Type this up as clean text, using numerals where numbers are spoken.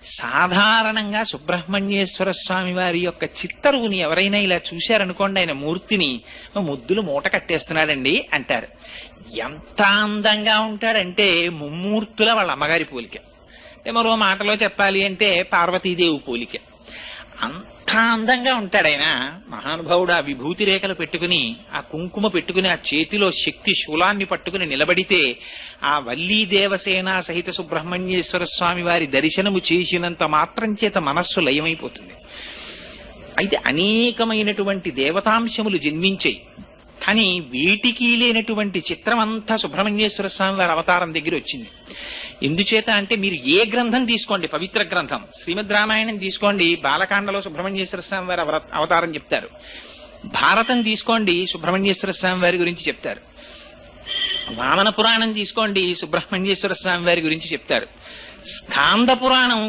సాధారణంగా సుబ్రహ్మణ్యేశ్వర స్వామి వారి యొక్క చిత్తరువుని ఎవరైనా ఇలా చూశారనుకోండి, ఆయన మూర్తిని ముద్దులు మూట కట్టేస్తున్నాడండి అంటారు. ఎంత అందంగా ఉంటాడంటే ముమ్మూర్తుల వాళ్ళ అమ్మగారి పోలిక. మరో మాటలో చెప్పాలి అంటే పార్వతీదేవి పోలిక. అంత అందంగా ఉంటాడు ఆయన. మహానుభావుడు ఆ విభూతి రేఖలు పెట్టుకుని, ఆ కుంకుమ పెట్టుకుని, ఆ చేతిలో శక్తి శూలాన్ని పట్టుకుని నిలబడితే ఆ వల్లీ దేవసేన సహిత సుబ్రహ్మణ్యేశ్వర స్వామి వారి దర్శనము చేసినంత మాత్రం చేత మనస్సు లయమైపోతుంది. అయితే అనేకమైనటువంటి దేవతాంశములు జన్మించాయి. కానీ వీటికి లేనటువంటి చిత్రం అంతా సుబ్రహ్మణ్యేశ్వర స్వామి వారి అవతారం దగ్గర వచ్చింది. ఎందుచేత అంటే మీరు ఏ గ్రంథం తీసుకోండి, పవిత్ర గ్రంథం శ్రీమద్ రామాయణం తీసుకోండి, బాలకాండలో సుబ్రహ్మణ్యేశ్వర స్వామి వారి అవతారం చెప్తారు. భారతం తీసుకోండి, సుబ్రహ్మణ్యేశ్వర స్వామి వారి గురించి చెప్తారు. వామన పురాణం తీసుకోండి, సుబ్రహ్మణ్యేశ్వర స్వామి వారి గురించి చెప్తారు. స్కాంద పురాణం